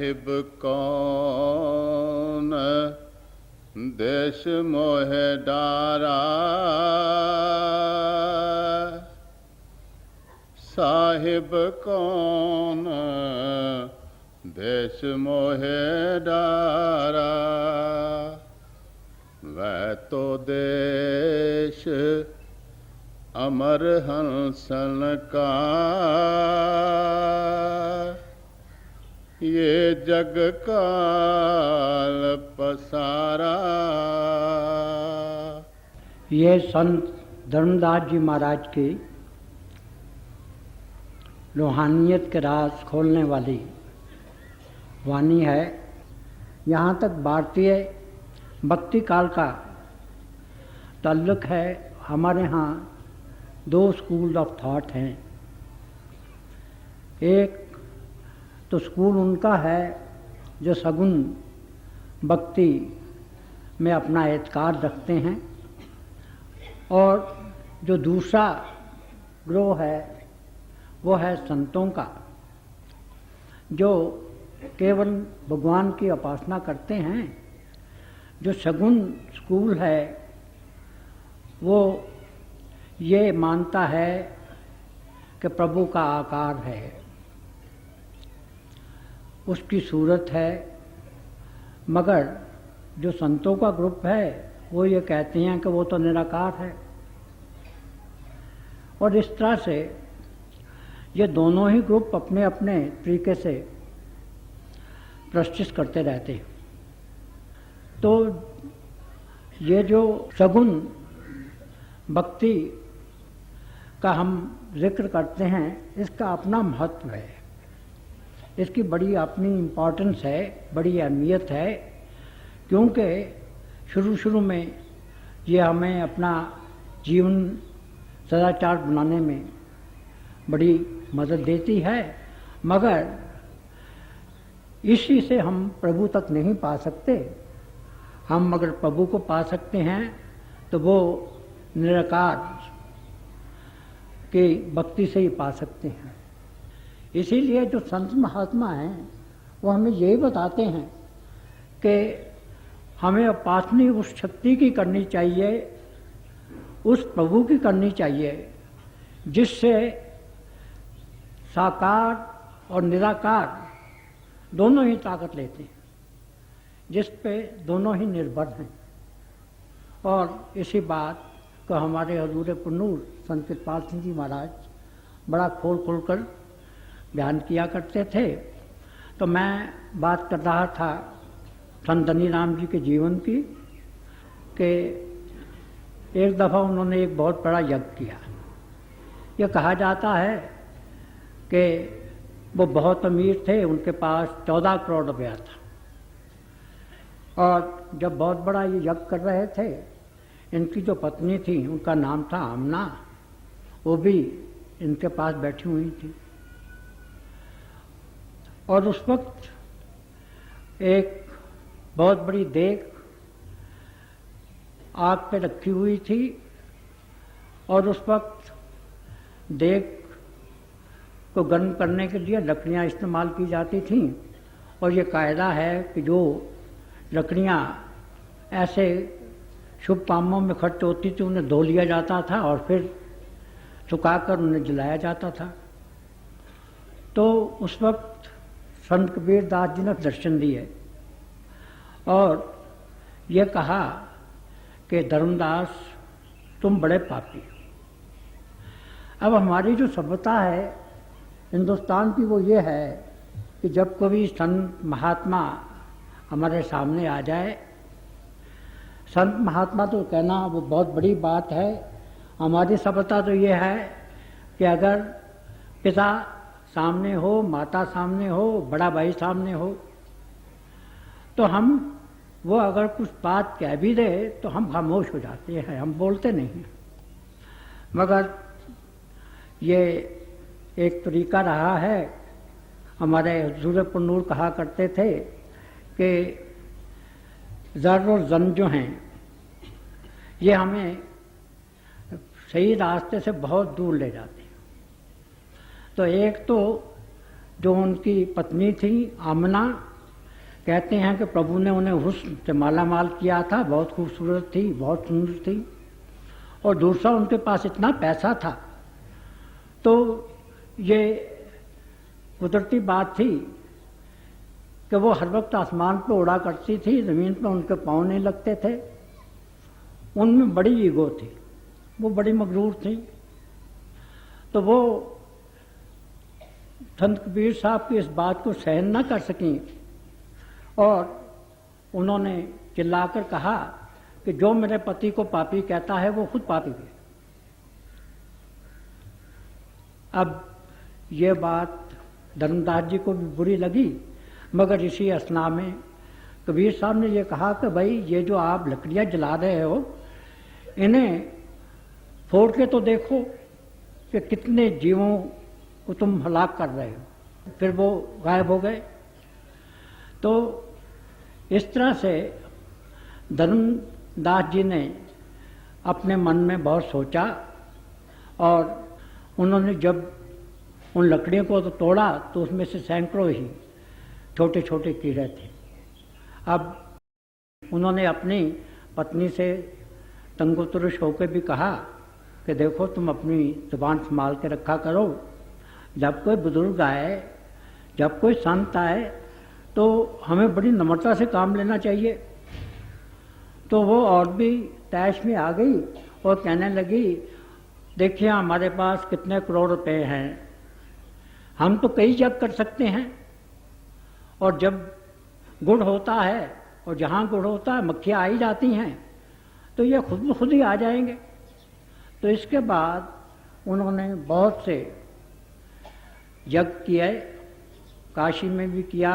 साहिब कौन देश मोहे डारा, साहिब कौन देश मोहे डारा, वह तो देश अमर हंसन का, ये जग काल पसारा। ये संत धर्मदास जी महाराज की रूहानियत के राज खोलने वाली वाणी है। यहाँ तक भारतीय भक्ति काल का ताल्लुक है। हमारे यहाँ दो स्कूल ऑफ थॉट हैं। एक तो स्कूल उनका है जो सगुण भक्ति में अपना एतकाद रखते हैं, और जो दूसरा ग्रोह है वो है संतों का, जो केवल भगवान की उपासना करते हैं। जो सगुण स्कूल है वो ये मानता है कि प्रभु का आकार है, उसकी सूरत है, मगर जो संतों का ग्रुप है वो ये कहते हैं कि वो तो निराकार है। और इस तरह से ये दोनों ही ग्रुप अपने अपने तरीके से प्रश्चित करते रहते हैं। तो ये जो सगुण भक्ति का हम जिक्र करते हैं, इसका अपना महत्व है, इसकी बड़ी अपनी इम्पोर्टेंस है, बड़ी अहमियत है, क्योंकि शुरू में ये हमें अपना जीवन सदाचार बनाने में बड़ी मदद देती है, मगर इसी से हम प्रभु तक नहीं पा सकते। हम अगर प्रभु को पा सकते हैं तो वो निराकार की भक्ति से ही पा सकते हैं। इसीलिए जो संत महात्मा हैं वो हमें यही बताते हैं कि हमें उपासना उस शक्ति की करनी चाहिए, उस प्रभु की करनी चाहिए जिससे साकार और निराकार दोनों ही ताकत लेते हैं, जिस पे दोनों ही निर्भर हैं। और इसी बात को हमारे हजूर पुन्नूर संत कृपाल सिंह जी महाराज बड़ा खोल कर बयान किया करते थे। तो मैं बात कर रहा था संत धनीराम जी के जीवन की, कि एक दफ़ा उन्होंने एक बहुत बड़ा यज्ञ किया। यह कहा जाता है कि वो बहुत अमीर थे, उनके पास 14 करोड़ रुपया था, और जब बहुत बड़ा ये यज्ञ कर रहे थे, इनकी जो पत्नी थी उनका नाम था आमना, वो भी इनके पास बैठी हुई थी। और उस वक्त एक बहुत बड़ी देग आग पे रखी हुई थी, और उस वक्त देग को गर्म करने के लिए लकड़ियाँ इस्तेमाल की जाती थीं। और ये कायदा है कि जो लकड़ियाँ ऐसे शुभ कामों में खर्च होती थी उन्हें धो लिया जाता था और फिर सुखाकर उन्हें जलाया जाता था। तो उस वक्त संत कबीर दास जी ने दर्शन दिए और ये कहा कि धर्मदास तुम बड़े पापी हो। अब हमारी जो सभ्यता है हिंदुस्तान की वो ये है कि जब कभी संत महात्मा हमारे सामने आ जाए, संत महात्मा तो कहना वो बहुत बड़ी बात है। हमारी सभ्यता तो ये है कि अगर पिता सामने हो, माता सामने हो, बड़ा भाई सामने हो, तो हम वो अगर कुछ बात कह भी दे तो हम खामोश हो जाते हैं, हम बोलते नहीं। मगर ये एक तरीका रहा है। हमारे हुजूर पुन्नूर कहा करते थे कि ज़र और ज़न जो हैं ये हमें सही रास्ते से बहुत दूर ले जाते हैं। तो एक तो जो उनकी पत्नी थी आमना, कहते हैं कि प्रभु ने उन्हें हुस्न से माला माल किया था, बहुत खूबसूरत थी, बहुत सुंदर थी, और दूसरा उनके पास इतना पैसा था। तो ये कुदरती बात थी कि वो हर वक्त आसमान पे उड़ा करती थी, ज़मीन पे उनके पाँव नहीं लगते थे। उनमें बड़ी ईगो थी, वो बड़ी मगरूर थी। तो वो संत कबीर साहब की इस बात को सहन न कर सकीं और उन्होंने चिल्लाकर कहा कि जो मेरे पति को पापी कहता है वो खुद पापी है। अब ये बात धर्मदास जी को भी बुरी लगी, मगर इसी असना में कबीर साहब ने ये कहा कि भाई ये जो आप लकड़ियाँ जला रहे हो, इन्हें फोड़ के तो देखो कि कितने जीवों को तुम हलाक कर रहे हो। फिर वो गायब हो गए। तो इस तरह से धर्मदास जी ने अपने मन में बहुत सोचा और उन्होंने जब उन लकड़ियों को तो तोड़ा तो उसमें से सैकड़ों ही छोटे छोटे कीड़े थे। अब उन्होंने अपनी पत्नी से तंगोतुरुष होकर भी कहा कि देखो तुम अपनी जुबान संभाल के रखा करो, जब कोई बुजुर्ग आए, जब कोई संत आए तो हमें बड़ी नम्रता से काम लेना चाहिए। तो वो और भी तैश में आ गई और कहने लगी, देखिए हमारे पास कितने करोड़ रुपए हैं, हम तो कई जग कर सकते हैं, और जब गुड़ होता है और जहाँ गुड़ होता है मक्खियाँ आ ही जाती हैं, तो ये खुद ब खुद ही आ जाएंगे। तो इसके बाद उन्होंने बहुत से यज्ञ किए, काशी में भी किया,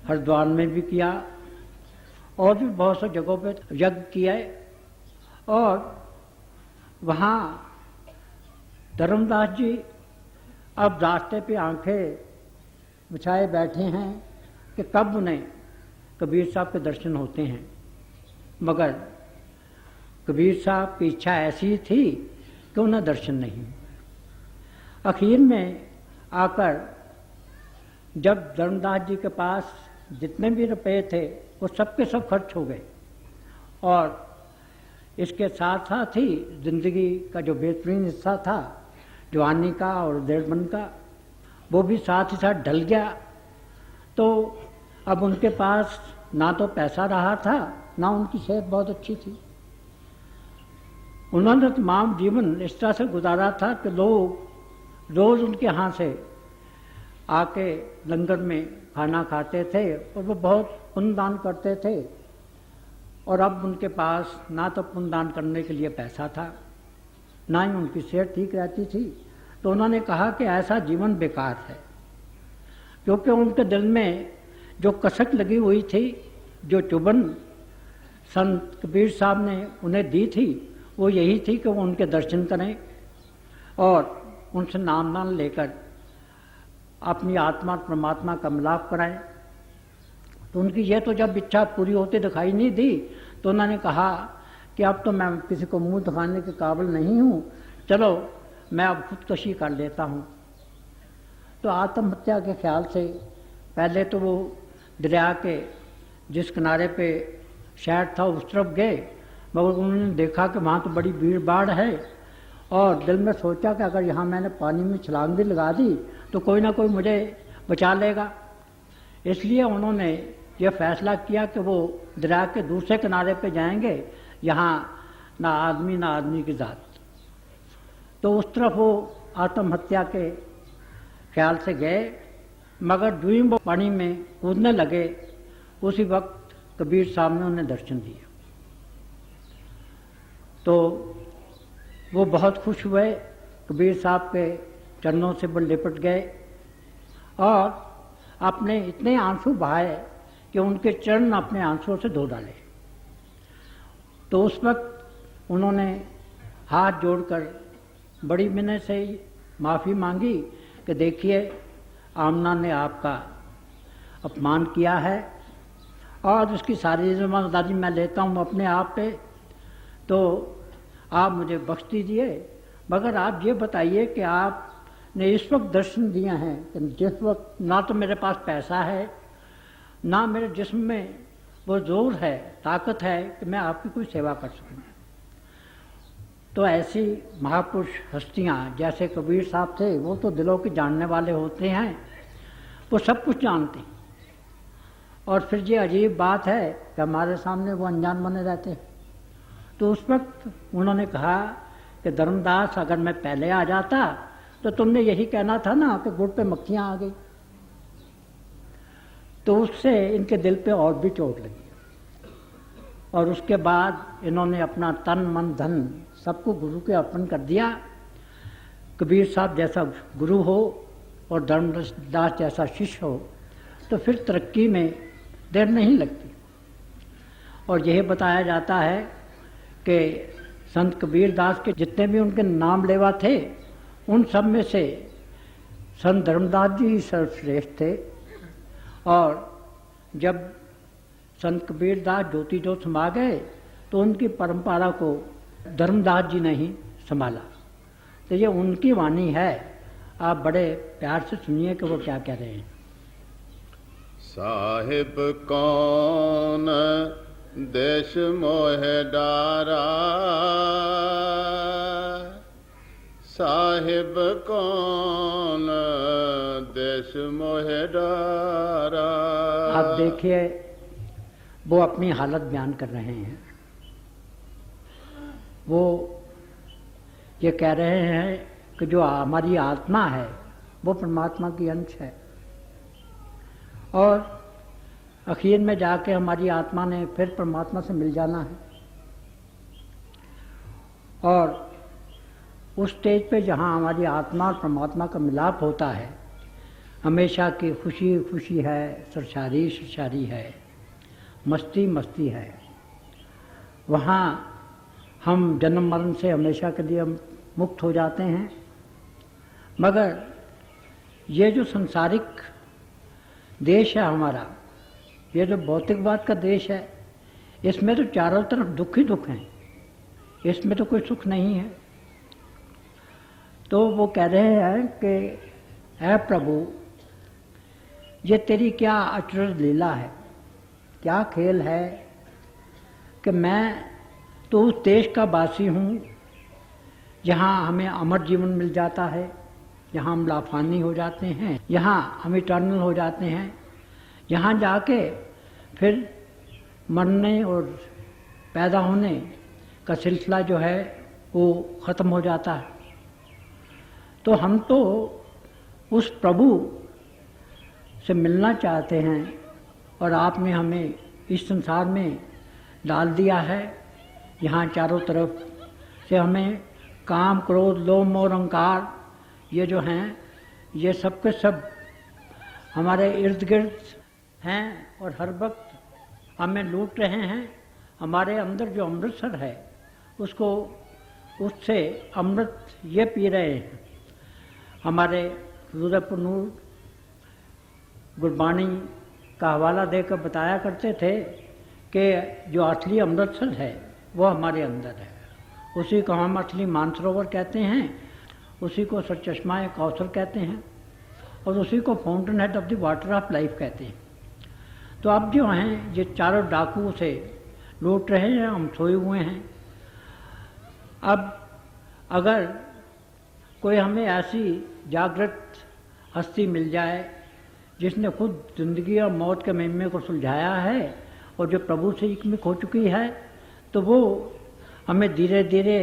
हरिद्वार में भी किया, और भी बहुत से जगहों पे यज्ञ किए। और वहाँ धर्मदास जी अब रास्ते पे आंखें बिछाए बैठे हैं कि कब उन्हें कबीर साहब के दर्शन होते हैं, मगर कबीर साहब की इच्छा ऐसी थी कि उन्हें दर्शन नहीं। आखिर में आकर जब धर्मदास जी के पास जितने भी रुपए थे वो सब के सब खर्च हो गए, और इसके साथ साथ ही जिंदगी का जो बेहतरीन हिस्सा था जवानी का और देड़बन का, वो भी साथ ही साथ ढल गया। तो अब उनके पास ना तो पैसा रहा था, ना उनकी सेहत बहुत अच्छी थी। उन्होंने तमाम जीवन इस तरह से गुजारा था कि लोग रोज़ उनके यहाँ से आके लंगर में खाना खाते थे और वो बहुत पुण्यदान करते थे। और अब उनके पास ना तो पुण्यदान करने के लिए पैसा था, ना ही उनकी सेहत ठीक रहती थी। तो उन्होंने कहा कि ऐसा जीवन बेकार है, क्योंकि उनके दिल में जो कसक लगी हुई थी, जो चुभन संत कबीर साहब ने उन्हें दी थी, वो यही थी कि वो उनके दर्शन करें और उनसे नाम नाम लेकर अपनी आत्मा परमात्मा का मिलाप कराएं। तो उनकी ये तो जब इच्छा पूरी होती दिखाई नहीं दी, तो उन्होंने कहा कि अब तो मैं किसी को मुंह दिखाने के काबिल नहीं हूँ, चलो मैं अब खुदकशी कर लेता हूँ। तो आत्महत्या के ख्याल से पहले तो वो दरिया के जिस किनारे पे शहर था उस तरफ गए, मगर उन्होंने देखा कि वहाँ तो बड़ी भीड़ भाड़ है, और दिल में सोचा कि अगर यहाँ मैंने पानी में छलांग भी लगा दी तो कोई ना कोई मुझे बचा लेगा। इसलिए उन्होंने ये फैसला किया कि वो दरिया के दूसरे किनारे पे जाएंगे, यहाँ ना आदमी की ज़ात। तो उस तरफ वो आत्महत्या के ख्याल से गए, मगर जो ही वो पानी में कूदने लगे उसी वक्त कबीर साहब ने उन्हें दर्शन दिया। तो वो बहुत खुश हुए, कबीर साहब के चरणों से वो लिपट गए और अपने इतने आंसू बहाए कि उनके चरण अपने आंसुओं से धो डाले। तो उस वक्त उन्होंने हाथ जोड़कर बड़ी विनय से माफ़ी मांगी कि देखिए आमना ने आपका अपमान किया है और उसकी सारी जिम्मेदारी मैं लेता हूँ अपने आप पे, तो आप मुझे बख्श दीजिए। मगर आप ये बताइए कि आपने इस वक्त दर्शन दिए हैं कि जिस वक्त ना तो मेरे पास पैसा है, ना मेरे जिस्म में वो जोर है, ताकत है कि मैं आपकी कोई सेवा कर सकूं। तो ऐसी महापुरुष हस्तियां जैसे कबीर साहब थे, वो तो दिलों के जानने वाले होते हैं, वो सब कुछ जानते हैं। और फिर ये अजीब बात है कि हमारे सामने वो अनजान बने रहते हैं। तो उस वक्त उन्होंने कहा कि धर्मदास, अगर मैं पहले आ जाता तो तुमने यही कहना था ना कि गुड़ पे मक्खियां आ गई। तो उससे इनके दिल पे और भी चोट लगी और उसके बाद इन्होंने अपना तन मन धन सबको गुरु के अर्पण कर दिया। कबीर साहब जैसा गुरु हो और धर्मदास जैसा शिष्य हो तो फिर तरक्की में देर नहीं लगती। और यह बताया जाता है कि संत कबीर दास के जितने भी उनके नाम लेवा थे, उन सब में से संत धर्मदास जी ही सर्वश्रेष्ठ थे। और जब संत कबीर दास ज्योति ज्योत समा गए तो उनकी परंपरा को धर्मदास जी ने ही संभाला। तो ये उनकी वाणी है, आप बड़े प्यार से सुनिए कि वो क्या कह रहे हैं। साहिब कौन देश मोहे डारा, साहिब कौन देश मोहे डारा। आप देखिए, वो अपनी हालत बयान कर रहे हैं। वो ये कह रहे हैं कि जो हमारी आत्मा है वो परमात्मा की अंश है और आखिर में जाके हमारी आत्मा ने फिर परमात्मा से मिल जाना है। और उस स्टेज पे जहाँ हमारी आत्मा और परमात्मा का मिलाप होता है, हमेशा की खुशी खुशी है, सरसारी सरसारी है, मस्ती मस्ती है, वहाँ हम जन्म मरण से हमेशा के लिए मुक्त हो जाते हैं। मगर ये जो संसारिक देश है हमारा, ये जो भौतिकवाद का देश है, इसमें तो चारों तरफ दुख ही दुख हैं, इसमें तो कोई सुख नहीं है। तो वो कह रहे हैं कि ऐ प्रभु, ये तेरी क्या अचरज लीला है, क्या खेल है कि मैं तो उस देश का वासी हूँ जहाँ हमें अमर जीवन मिल जाता है, यहाँ हम लाफानी हो जाते हैं, यहाँ हम इटर्नल हो जाते हैं, यहाँ जाके फिर मरने और पैदा होने का सिलसिला जो है वो ख़त्म हो जाता है। तो हम तो उस प्रभु से मिलना चाहते हैं और आपने हमें इस संसार में डाल दिया है। यहाँ चारों तरफ से हमें काम, क्रोध, लोभ, मोह, अहंकार ये जो हैं, ये सब के सब हमारे इर्द गिर्द हैं और हर वक्त हमें लूट रहे हैं। हमारे अंदर जो अमृतसर है उसको, उससे अमृत ये पी रहे हैं। हमारे रुद्रपुर नूर गुरबाणी का हवाला देकर बताया करते थे कि जो असली अमृतसर है वो हमारे अंदर है। उसी को हम असली मानसरोवर कहते हैं, उसी को सचश्मा कौसर कहते हैं और उसी को fountain head of the water of life कहते हैं। तो अब जो हैं ये चारों डाकू से लूट रहे हैं, हम सोए हुए हैं। अब अगर कोई हमें ऐसी जागृत हस्ती मिल जाए जिसने खुद जिंदगी और मौत के महिमे को सुलझाया है और जो प्रभु से एकमिक हो चुकी है, तो वो हमें धीरे धीरे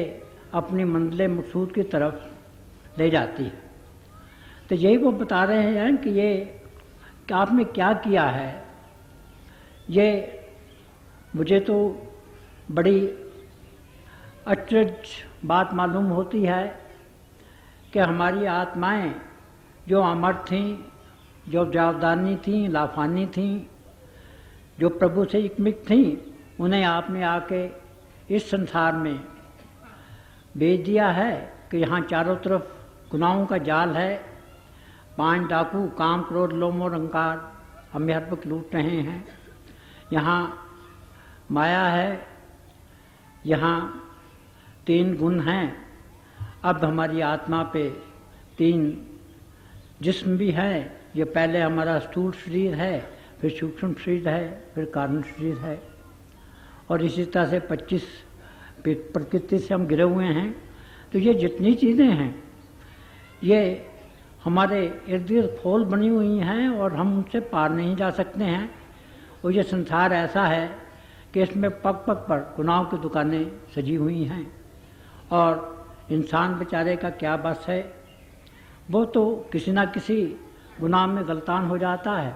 अपनी मंजिल मकसूद की तरफ ले जाती है। तो यही वो बता रहे हैं कि ये कि आपने क्या किया है। ये मुझे तो बड़ी अचरज बात मालूम होती है कि हमारी आत्माएं जो अमर थीं, जो जावदानी थीं, लाफानी थीं, जो प्रभु से एकमिक थीं, उन्हें आपने आके इस संसार में भेज दिया है कि यहाँ चारों तरफ गुनाहों का जाल है। 5 डाकू काम, क्रोध, लोभ, मोह, अहंकार हमें हर वक्त लूट रहे हैं। यहाँ माया है, यहाँ 3 गुण हैं। अब हमारी आत्मा पे 3 जिस्म भी है। ये पहले हमारा स्थूल शरीर है, फिर सूक्ष्म शरीर है, फिर कारण शरीर है, और इसी तरह से 25 प्रकृति से हम घिरे हुए हैं। तो ये जितनी चीज़ें हैं ये हमारे इर्द गिर्द खोल बनी हुई हैं और हम उनसे पार नहीं जा सकते हैं। और ये संसार ऐसा है कि इसमें पग पग पर गुनाहों की दुकानें सजी हुई हैं और इंसान बेचारे का क्या बस है, वो तो किसी ना किसी गुनाह में गलतान हो जाता है।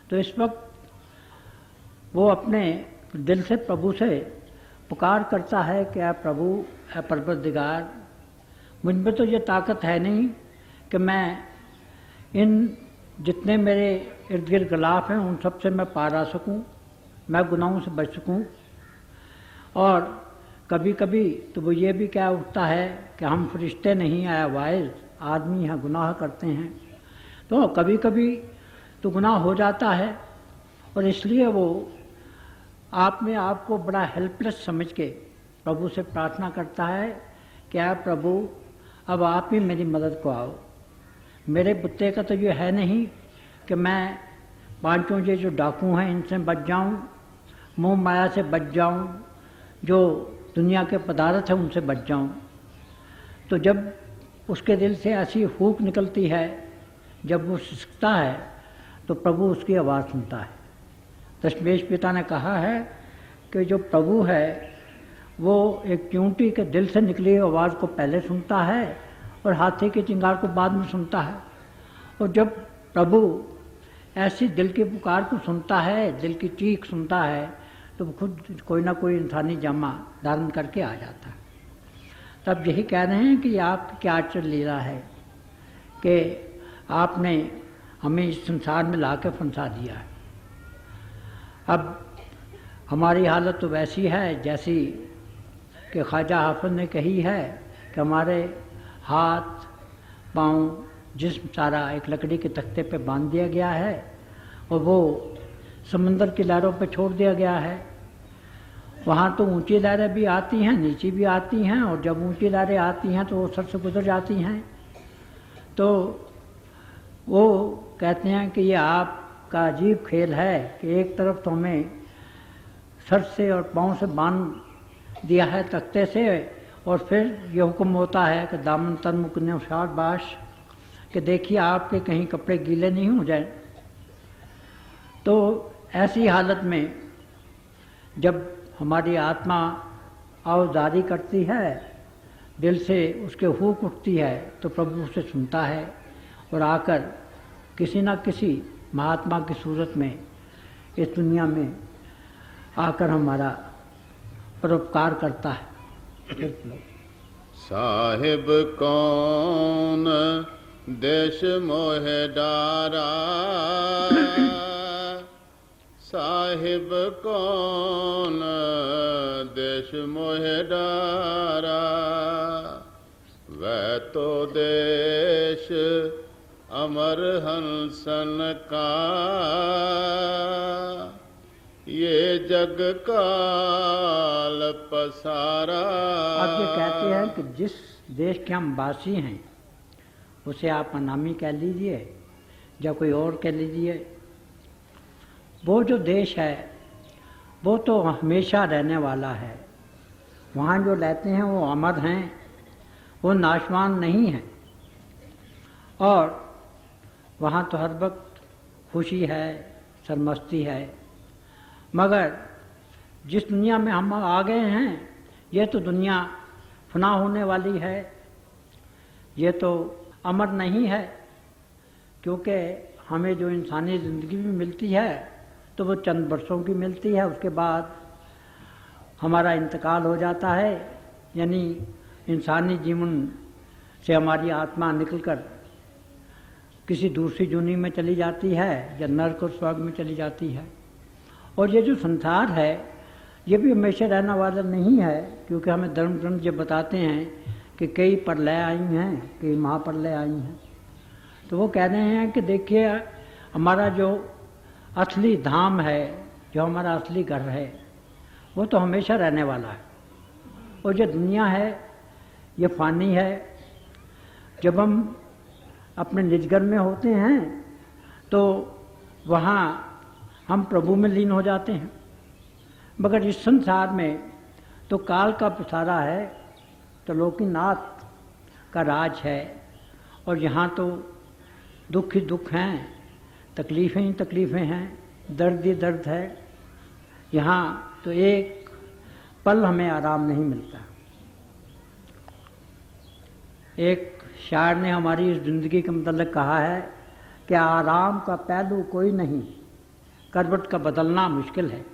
तो इस वक्त वो अपने दिल से प्रभु से पुकार करता है कि ऐ प्रभु, ऐ परवरदिगार, मुझ में तो ये ताकत है नहीं कि मैं इन जितने मेरे इर्द गिर्द गिलाफ हैं उन सब से मैं पार आ सकूँ, मैं गुनाहों से बच सकूँ। और कभी कभी तो वो ये भी क्या उठता है कि हम फरिश्ते नहीं, आया वाइज आदमी हैं, गुनाह करते हैं। तो कभी कभी तो गुनाह हो जाता है और इसलिए वो आप में आपको बड़ा हेल्पलेस समझ के प्रभु से प्रार्थना करता है कि ऐ प्रभु, अब आप ही मेरी मदद को आओ। मेरे बुत्ते का तो ये है नहीं कि मैं पांचों ये जो डाकू हैं इनसे बच जाऊं, मोह माया से बच जाऊं, जो दुनिया के पदार्थ हैं उनसे बच जाऊं। तो जब उसके दिल से ऐसी फूक निकलती है, जब वो सिसकता है तो प्रभु उसकी आवाज़ सुनता है। दशमेश पिता ने कहा है कि जो प्रभु है वो एक चूंटी के दिल से निकली आवाज़ को पहले सुनता है और हाथी के चिंगार को बाद में सुनता है। और जब प्रभु ऐसी दिल की पुकार को सुनता है, दिल की चीख सुनता है, तो खुद कोई ना कोई इंसानी जामा धारण करके आ जाता है। तब यही कह रहे हैं कि आपकी क्या आचरण लीला है कि आपने हमें इस संसार में ला के फंसा दिया है। अब हमारी हालत तो वैसी है जैसी कि ख्वाजा हाफिज ने कही है कि हमारे हाथ पाँव जिस्म सारा एक लकड़ी के तख्ते पे बांध दिया गया है और वो समंदर की लहरों पे छोड़ दिया गया है। वहाँ तो ऊंची लहरें भी आती हैं, नीची भी आती हैं, और जब ऊंची लहरें आती हैं तो वो सर से गुजर जाती हैं। तो वो कहते हैं कि ये आपका अजीब खेल है कि एक तरफ तो हमें सर से और पाँव से बांध दिया है तख्ते से, और फिर ये हुक्म होता है कि दामन तन मुकने शाबाश, कि देखिए आपके कहीं कपड़े गीले नहीं हो जाए। तो ऐसी हालत में जब हमारी आत्मा आवाज़ारी करती है, दिल से उसके हुक उठती है, तो प्रभु उसे सुनता है और आकर किसी न किसी महात्मा की सूरत में इस दुनिया में आकर हमारा परोपकार करता है। साहिब कौन देश मोह डारा, साहिब कौन देश मोह डारा, वह तो देश अमर हंसन का, ये जग काल पसारा। अब ये कहते हैं कि जिस देश के हम वासी हैं उसे आप अनामी कह लीजिए या कोई और कह लीजिए, वो जो देश है वो तो हमेशा रहने वाला है। वहाँ जो रहते हैं वो अमर हैं, वो नाशवान नहीं हैं, और वहाँ तो हर वक्त खुशी है, सरमस्ती है। मगर जिस दुनिया में हम आ गए हैं ये तो दुनिया फना होने वाली है, ये तो अमर नहीं है, क्योंकि हमें जो इंसानी ज़िंदगी भी मिलती है तो वो चंद वर्षों की मिलती है, उसके बाद हमारा इंतकाल हो जाता है। यानी इंसानी जीवन से हमारी आत्मा निकलकर किसी दूसरी दुनिया में चली जाती है या नरक और स्वर्ग में चली जाती है। और ये जो संसार है ये भी हमेशा रहने वाला नहीं है, क्योंकि हमें धर्म ग्रंथ जो बताते हैं कि कई प्रलय आई हैं, कई महाप्रलय आई हैं। तो वो कह रहे हैं कि देखिए हमारा जो असली धाम है, जो हमारा असली घर है, वो तो हमेशा रहने वाला है, और जो दुनिया है ये फ़ानी है। जब हम अपने निज घर में होते हैं तो वहाँ हम प्रभु में लीन हो जाते हैं। मगर इस संसार में तो काल का पसारा है, तो लोकीनाथ का राज है, और यहाँ तो दुख ही दुख हैं, तकलीफ़ें ही तकलीफ़ें हैं, दर्द ही दर्द है। यहाँ तो एक पल हमें आराम नहीं मिलता। एक शायर ने हमारी इस ज़िंदगी के मतलब कहा है कि आराम का पहलू कोई नहीं, करवट का बदलना मुश्किल है।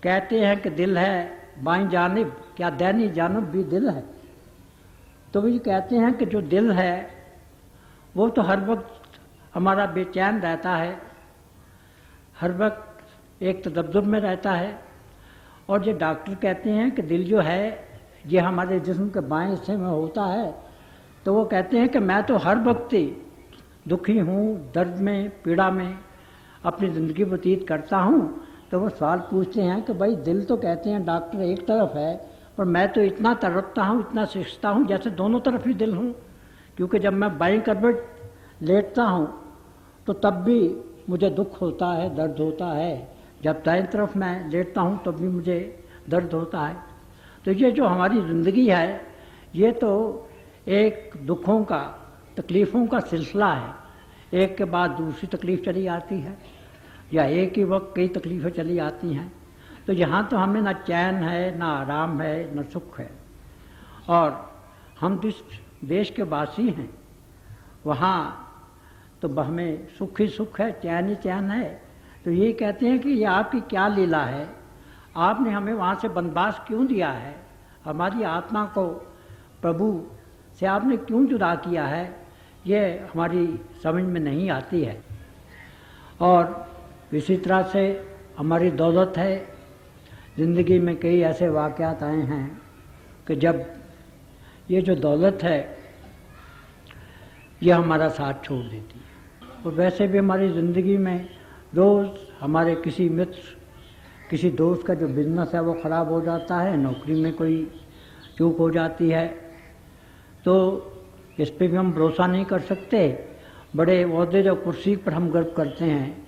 कहते हैं कि दिल है बाईं जानिब, क्या दैनी जानिब भी दिल है। तो भी कहते हैं कि जो दिल है वो तो हर वक्त हमारा बेचैन रहता है, हर वक्त एक तदब्जुब में रहता है। और ये डॉक्टर कहते हैं कि दिल जो है ये हमारे जिस्म के बाएं हिस्से में होता है, तो वो कहते हैं कि मैं तो हर वक्त ही दुखी हूँ, दर्द में, पीड़ा में अपनी ज़िंदगी व्यतीत करता हूँ। तो वो सवाल पूछते हैं कि भाई दिल तो कहते हैं डॉक्टर एक तरफ है, पर मैं तो इतना तड़पता हूँ, इतना सिसकता हूँ जैसे दोनों तरफ ही दिल हूँ। क्योंकि जब मैं बाईं करवट लेटता हूँ तो तब भी मुझे दुख होता है, दर्द होता है, जब दाईं तरफ मैं लेटता हूँ तब भी मुझे दर्द होता है। तो ये जो हमारी ज़िंदगी है ये तो एक दुखों का, तकलीफ़ों का सिलसिला है। एक के बाद दूसरी तकलीफ़ चली आती है, या एक ही वक्त कई तकलीफ़ें चली आती हैं। तो यहाँ तो हमें ना चैन है, ना आराम है, ना सुख है। और हम जिस देश के वासी हैं वहाँ तो हमें सुख ही सुख है, चैन ही चैन है। तो ये कहते हैं कि ये आपकी क्या लीला है, आपने हमें वहाँ से बनवास क्यों दिया है, हमारी आत्मा को प्रभु से आपने क्यों जुदा किया है, ये हमारी समझ में नहीं आती है। और इसी तरह से हमारी दौलत है, ज़िंदगी में कई ऐसे वाक़यात आए हैं कि जब ये जो दौलत है ये हमारा साथ छोड़ देती है। और वैसे भी हमारी ज़िंदगी में रोज़ हमारे किसी मित्र, किसी दोस्त का जो बिज़नेस है वो ख़राब हो जाता है, नौकरी में कोई चूक हो जाती है, तो इस पे भी हम भरोसा नहीं कर सकते। बड़े ओहदे जो कुर्सी पर हम गर्व करते हैं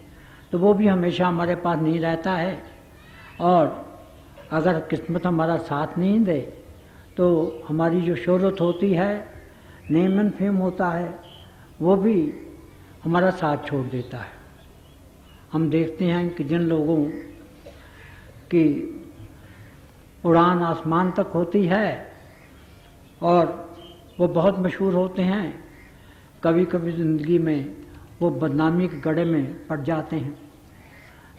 तो वो भी हमेशा हमारे पास नहीं रहता है। और अगर किस्मत हमारा साथ नहीं दे तो हमारी जो शोहरत होती है, नेम एंड फेम होता है, वो भी हमारा साथ छोड़ देता है। हम देखते हैं कि जिन लोगों की उड़ान आसमान तक होती है और वो बहुत मशहूर होते हैं, कभी कभी ज़िंदगी में वो बदनामी के गड्ढे में पड़ जाते हैं।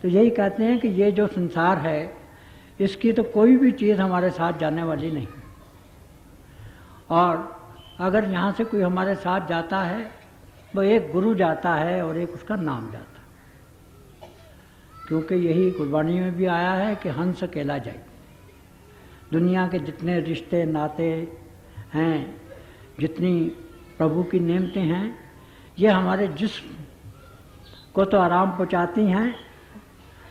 तो यही कहते हैं कि ये जो संसार है इसकी तो कोई भी चीज़ हमारे साथ जाने वाली नहीं। और अगर यहाँ से कोई हमारे साथ जाता है वो एक गुरु जाता है और एक उसका नाम जाता है। क्योंकि यही कुर्बानी में भी आया है कि हंस अकेला जाए। दुनिया के जितने रिश्ते नाते हैं, जितनी प्रभु की नेमतें हैं, ये हमारे जिस्म को तो आराम पहुँचाती हैं,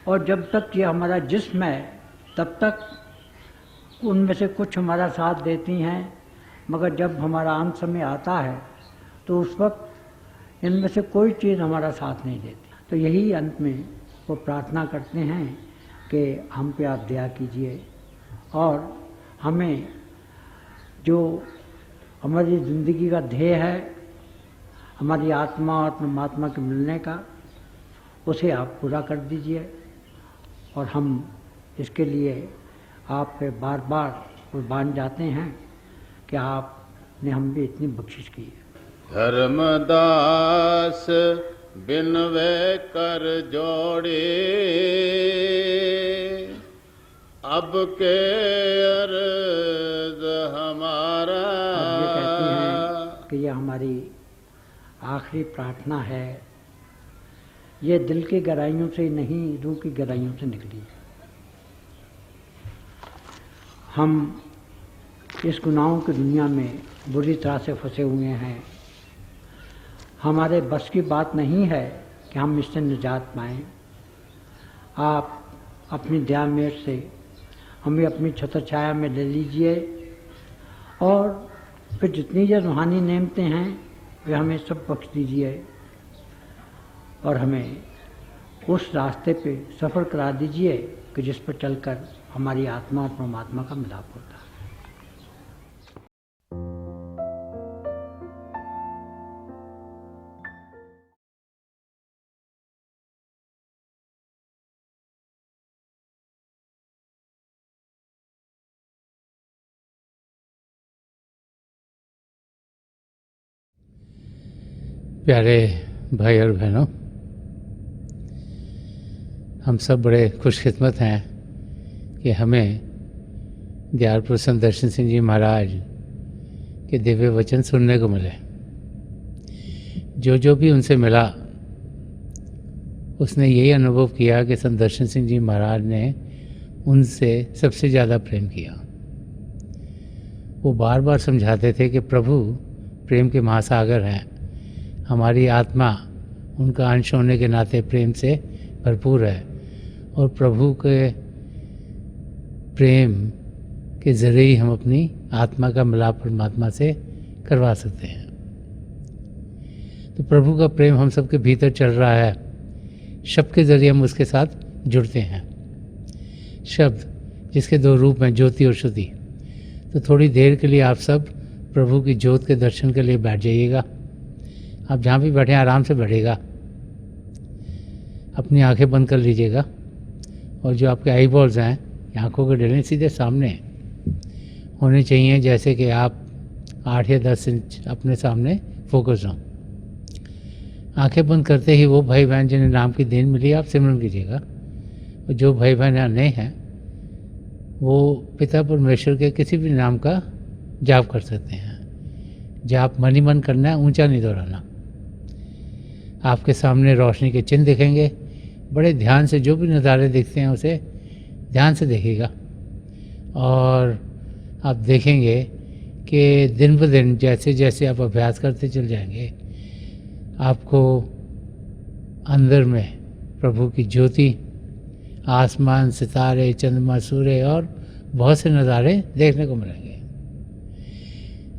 और जब तक ये हमारा जिस्म है तब तक उनमें से कुछ हमारा साथ देती हैं। मगर जब हमारा अंत समय आता है तो उस वक्त इनमें से कोई चीज़ हमारा साथ नहीं देती। तो यही अंत में वो प्रार्थना करते हैं कि हम पे आप दया कीजिए और हमें जो हमारी ज़िंदगी का ध्येय है, हमारी आत्मा और परमात्मा के मिलने का, उसे आप पूरा कर दीजिए। और हम इसके लिए आप पे बार बार कुर्बान जाते हैं कि आपने हम भी इतनी बख्शिश की है। धर्मदास बिनवे कर जोड़े, अब के अर्ज हमारा। अब ये कहते हैं कि ये हमारी आखिरी प्रार्थना है, ये दिल की गहराइयों से नहीं, रूह की गहराइयों से निकली। हम इस गुनाहों की दुनिया में बुरी तरह से फंसे हुए हैं। हमारे बस की बात नहीं है कि हम इससे निजात पाएँ। आप अपनी दया मेर से हमें अपनी छत्र छाया में ले लीजिए और फिर जितनी ये रूहानी नेमतें हैं वे हमें सब बख्श दीजिए और हमें उस रास्ते पे सफ़र करा दीजिए कि जिस पर चलकर हमारी आत्मा और परमात्मा का मिलाप होता है। प्यारे भाई और बहनों, हम सब बड़े खुशकिस्मत हैं कि हमें दयालपुर संत दर्शन सिंह जी महाराज के दिव्य वचन सुनने को मिले। जो भी उनसे मिला उसने यही अनुभव किया कि संत दर्शन सिंह जी महाराज ने उनसे सबसे ज़्यादा प्रेम किया। वो बार बार समझाते थे कि प्रभु प्रेम के महासागर हैं, हमारी आत्मा उनका अंश होने के नाते प्रेम से भरपूर है और प्रभु के प्रेम के ज़रिए ही हम अपनी आत्मा का मिलाप परमात्मा से करवा सकते हैं। तो प्रभु का प्रेम हम सबके भीतर चल रहा है, शब्द के ज़रिए हम उसके साथ जुड़ते हैं। शब्द जिसके दो रूप हैं, ज्योति और श्रुति। तो थोड़ी देर के लिए आप सब प्रभु की ज्योत के दर्शन के लिए बैठ जाइएगा। आप जहाँ भी बैठे आराम से बैठेगा, अपनी आंखें बंद कर लीजिएगा और जो आपके आई बॉल्स हैं आँखों के डले सीधे सामने होने चाहिए, जैसे कि आप 8 या 10 इंच अपने सामने फोकस हों। आंखें बंद करते ही वो भाई बहन जिन्हें नाम की देन मिली आप सिमरन कीजिएगा, और जो भाई बहन यहाँ नए हैं वो पिता परमेश्वर के किसी भी नाम का जाप कर सकते हैं। जाप मन ही मन करना है, ऊंचा नहीं दोहराना। आपके सामने रोशनी के चिन्ह दिखेंगे, बड़े ध्यान से जो भी नज़ारे दिखते हैं उसे ध्यान से देखिएगा और आप देखेंगे कि दिन ब दिन जैसे जैसे आप अभ्यास करते चल जाएंगे, आपको अंदर में प्रभु की ज्योति, आसमान, सितारे, चंद्रमा, सूर्य और बहुत से नज़ारे देखने को मिलेंगे।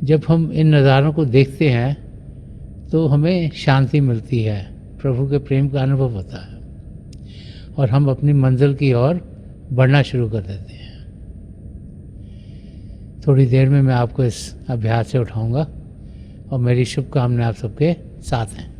जब हम इन नज़ारों को देखते हैं तो हमें शांति मिलती है, प्रभु के प्रेम का अनुभव होता है और हम अपनी मंजिल की ओर बढ़ना शुरू कर देते हैं। थोड़ी देर में मैं आपको इस अभ्यास से उठाऊंगा और मेरी शुभकामनाएं आप सबके साथ हैं।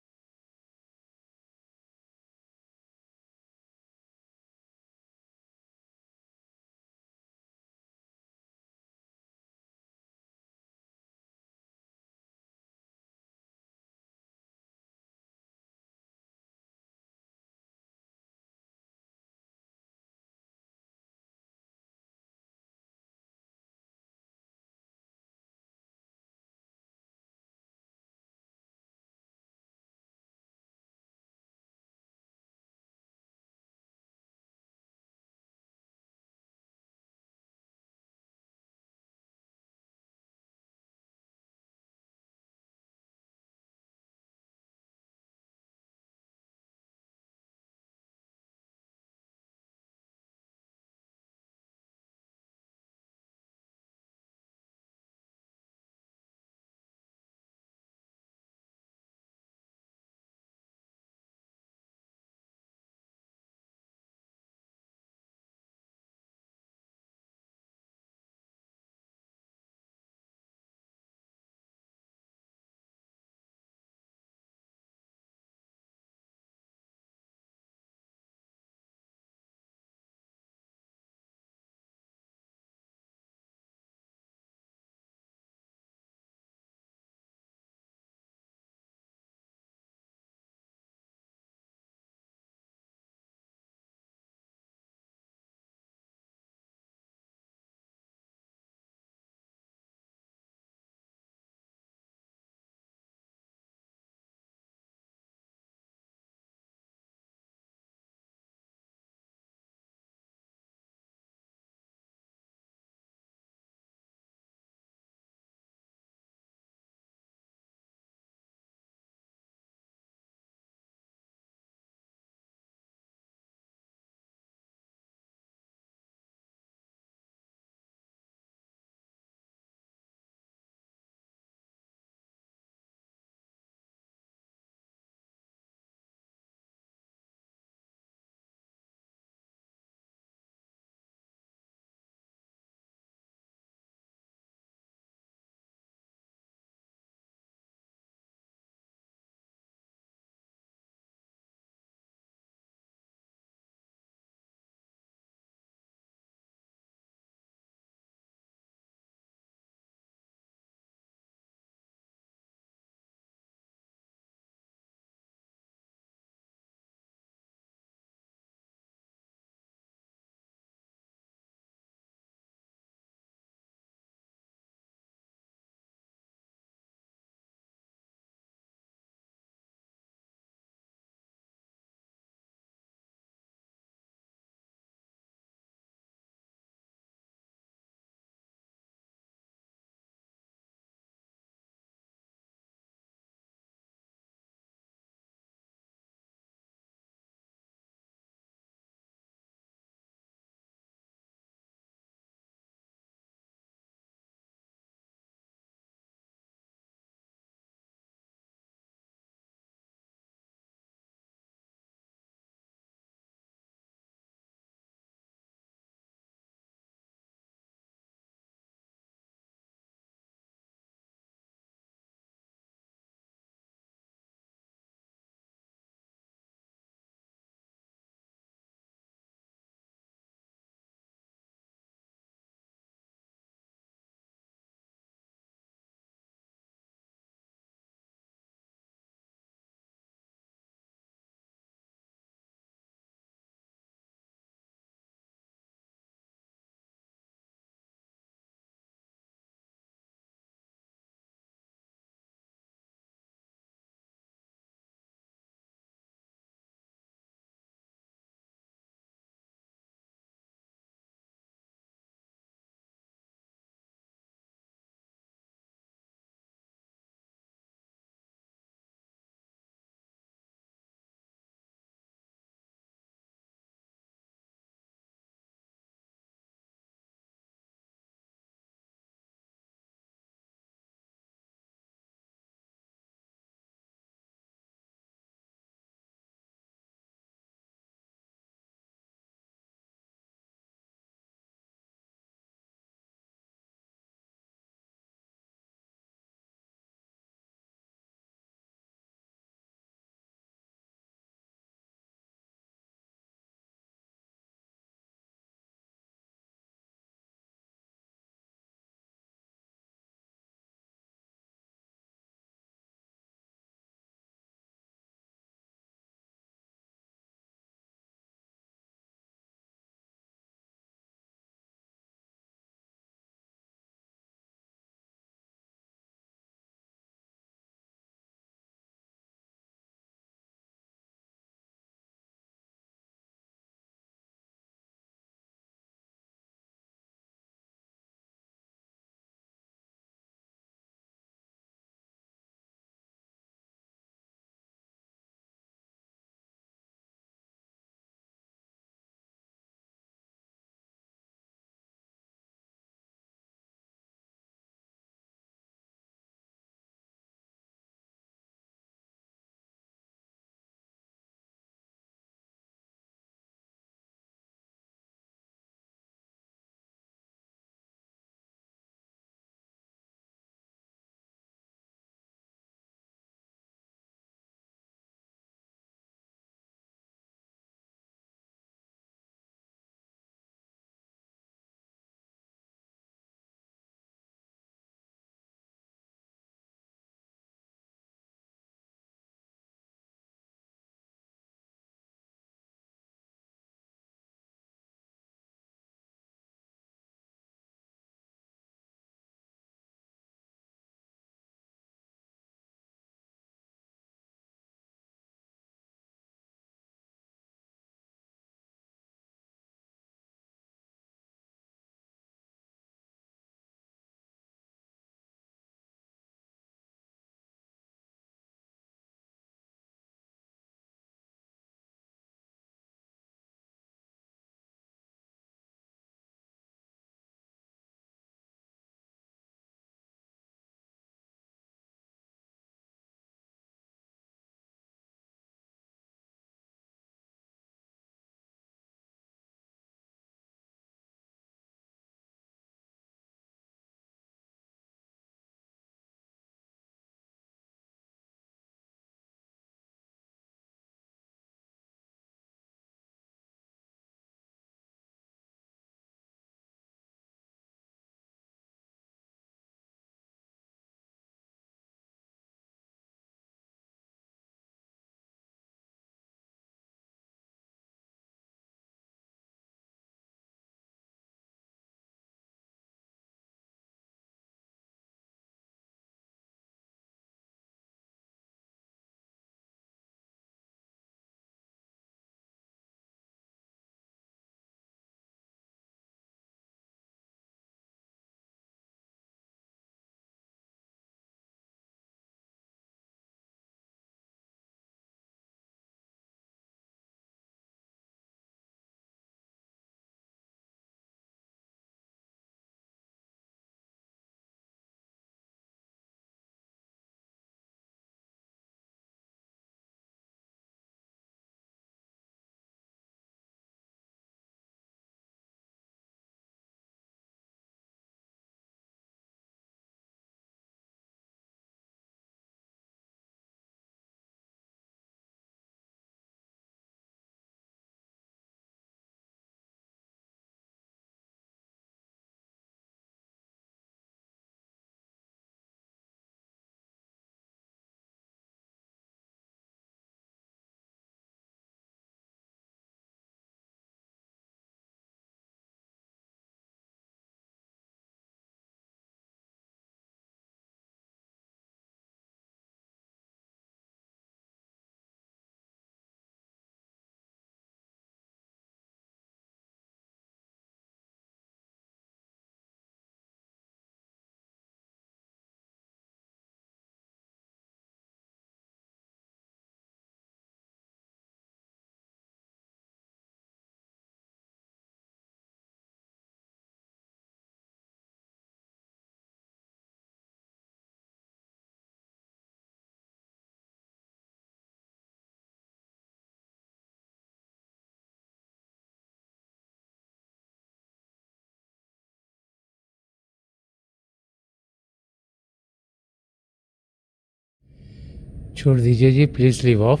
छोड़ दीजिए जी, प्लीज़ लीव ऑफ।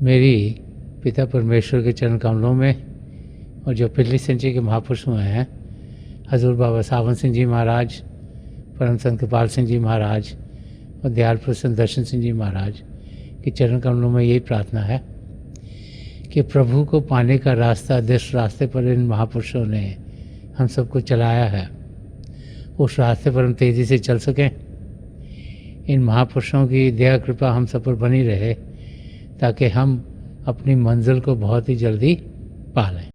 मेरी पिता परमेश्वर के चरण कमलों में और जो पिछली सेंचुरी के महापुरुष हुए हैं, हजूर बाबा सावन सिंह जी महाराज, परम संत कृपाल सिंह जी महाराज और दयाल प्रसन्न दर्शन सिंह जी महाराज के चरण कमलों में यही प्रार्थना है कि प्रभु को पाने का रास्ता, जिस रास्ते पर इन महापुरुषों ने हम सबको चलाया है, उस रास्ते पर हम तेज़ी से चल सकें। इन महापुरुषों की दया कृपा हम सब पर बनी रहे ताकि हम अपनी मंजिल को बहुत ही जल्दी पा लें।